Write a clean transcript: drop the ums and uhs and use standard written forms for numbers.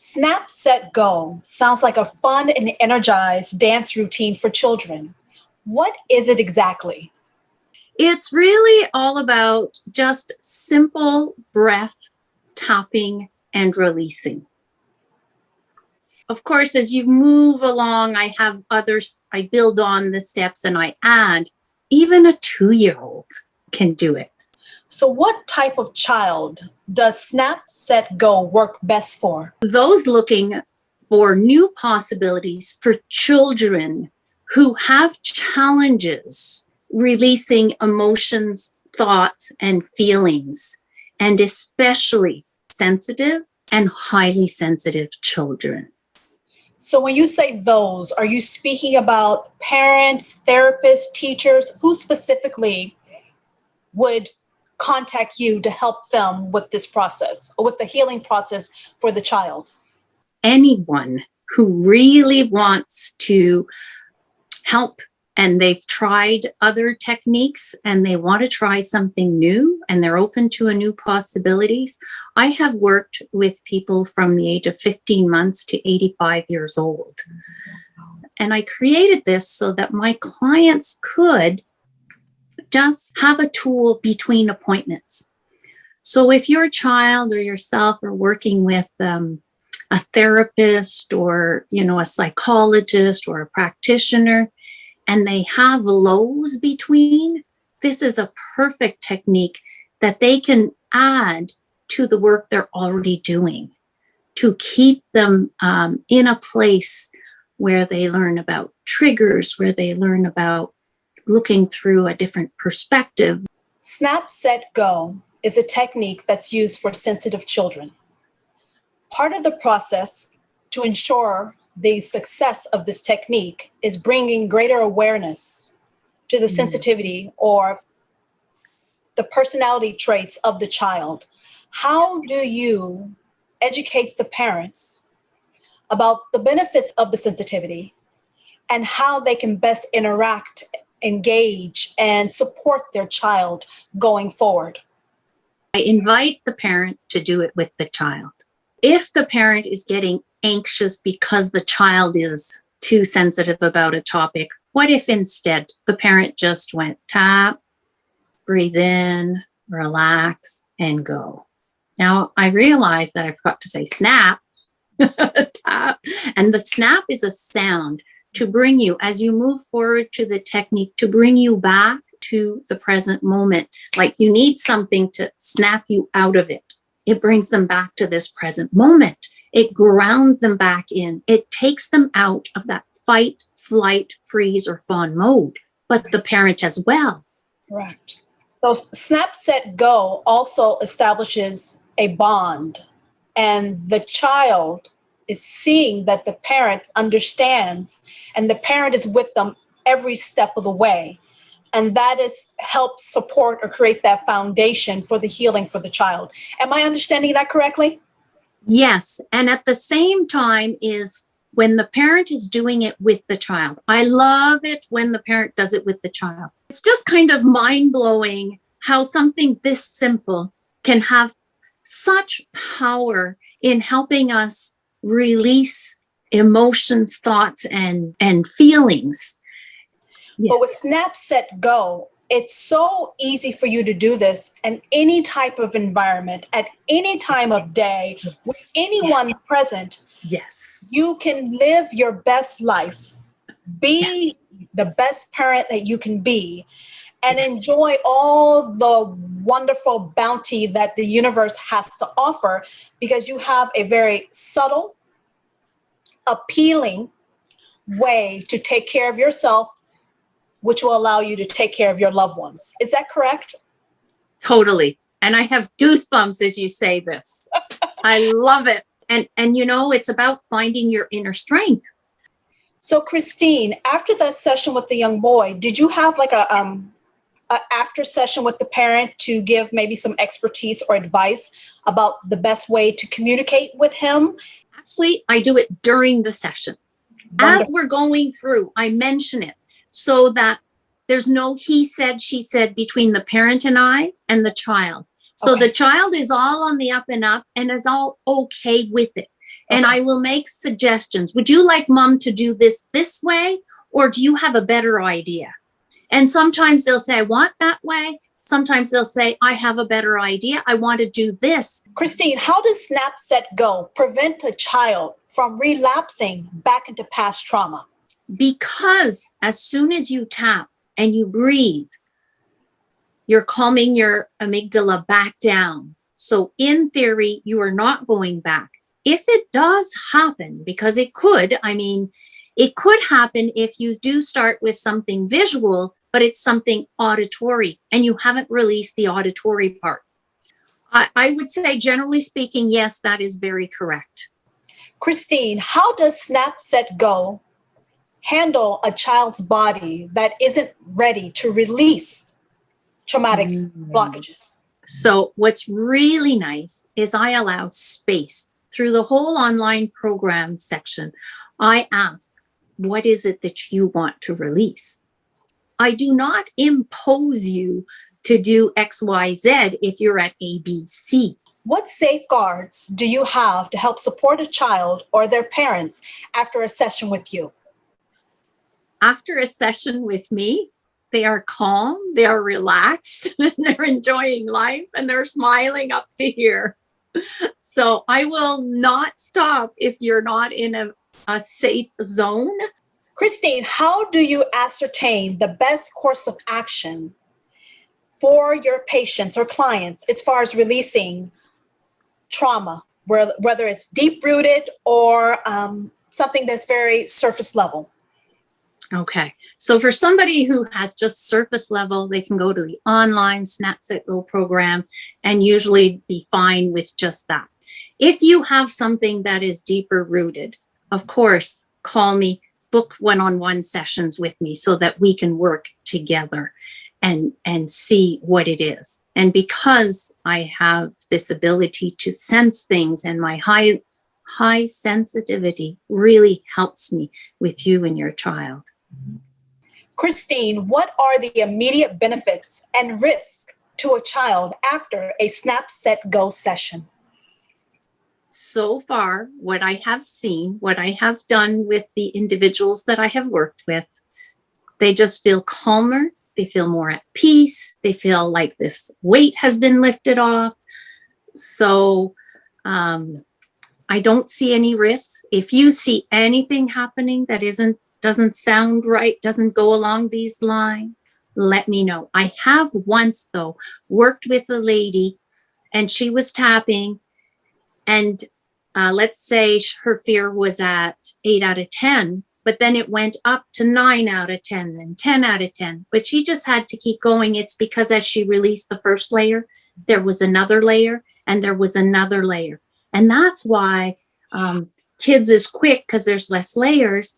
Snap, Set, Go sounds like a fun and energized dance routine for children. What is it exactly? It's really all about just simple breath, tapping, and releasing. Of course, as you move along, I have others, I build on the steps and I add. Even a 2-year-old can do it. So, what type of child does Snap, Set, Go work best for? Those looking for new possibilities for children who have challenges releasing emotions, thoughts, and feelings, and especially sensitive and highly sensitive children. So, when you say those, are you speaking about parents, therapists, teachers? Who specifically would contact you to help them with this process or with the healing process for the child? Anyone who really wants to help and they've tried other techniques and they want to try something new and they're open to a new possibilities. I have worked with people from the age of 15 months to 85 years old. And I created this so that my clients could just have a tool between appointments. So if your child or yourself are working with a therapist or, a psychologist or a practitioner, and they have lows between, this is a perfect technique that they can add to the work they're already doing to keep them in a place where they learn about triggers, where they learn about looking through a different perspective. Snap, Set, Go is a technique that's used for sensitive children. Part of the process to ensure the success of this technique is bringing greater awareness to the sensitivity or the personality traits of the child. How do you educate the parents about the benefits of the sensitivity and how they can best interact, engage, and support their child going forward? I invite the parent to do it with the child. If the parent is getting anxious because the child is too sensitive about a topic, what if instead the parent just went tap, breathe in, relax, and go? Now, I realize that I forgot to say snap, tap, and the snap is a sound to bring you, as you move forward to the technique, to bring you back to the present moment. Like you need something to snap you out of it. It brings them back to this present moment. It grounds them back in. It takes them out of that fight, flight, freeze, or fawn mode, but the parent as well. Right. So Snap, Set, Go also establishes a bond, and the child is seeing that the parent understands and the parent is with them every step of the way. And that is help support or create that foundation for the healing for the child. Am I understanding that correctly? Yes. And at the same time is when the parent is doing it with the child. I love it when the parent does it with the child. It's just kind of mind-blowing how something this simple can have such power in helping us release emotions, thoughts, and feelings. Yes. But with Snap, Set, Go, it's so easy for you to do this in any type of environment, at any time of day, with anyone present. Yes. You can live your best life, be the best parent that you can be, and enjoy all the wonderful bounty that the universe has to offer, because you have a very subtle, appealing way to take care of yourself, which will allow you to take care of your loved ones. Is that correct? Totally. And I have goosebumps as you say this. I love it. And it's about finding your inner strength. So Christine, after that session with the young boy, did you have like a after session with the parent to give maybe some expertise or advice about the best way to communicate with him? Actually, I do it during the session. Wonderful. As we're going through, I mention it so that there's no he said, she said between the parent and I and the child. So the child is all on the up and up and is all okay with it. And I will make suggestions. Would you like mom to do this way? Or do you have a better idea? And sometimes they'll say, I want that way. Sometimes they'll say, I have a better idea. I want to do this. Christine, how does Snap, Set, Go prevent a child from relapsing back into past trauma? Because as soon as you tap and you breathe, you're calming your amygdala back down. So in theory, you are not going back. If it does happen, because it could, it could happen if you do start with something visual, but it's something auditory and you haven't released the auditory part. I would say, generally speaking, yes, that is very correct. Christine, how does Snap, Set, Go handle a child's body that isn't ready to release traumatic blockages? So what's really nice is I allow space through the whole online program section. I ask, what is it that you want to release? I do not impose you to do X, Y, Z if you're at A, B, C. What safeguards do you have to help support a child or their parents after a session with you? After a session with me, they are calm, they are relaxed, and they're enjoying life, and they're smiling up to here. So I will not stop if you're not in a safe zone. Christine, how do you ascertain the best course of action for your patients or clients as far as releasing trauma, whether it's deep-rooted or something that's very surface level? Okay. So for somebody who has just surface level, they can go to the online Snap, Set, Go program and usually be fine with just that. If you have something that is deeper rooted, of course, call me, book one-on-one sessions with me so that we can work together and see what it is. And because I have this ability to sense things, and my high sensitivity really helps me with you and your child. Christine, what are the immediate benefits and risks to a child after a Snap, Set, Go session? So far, what I have seen, what I have done with the individuals that I have worked with, they just feel calmer. They feel more at peace. They feel like this weight has been lifted off. So I don't see any risks. If you see anything happening that doesn't sound right, doesn't go along these lines, let me know. I have once, though, worked with a lady and she was tapping, and let's say her fear was at 8 out of 10, but then it went up to 9 out of 10 and 10 out of 10. But she just had to keep going. It's because as she released the first layer, there was another layer and there was another layer. And that's why kids is quick, because there's less layers.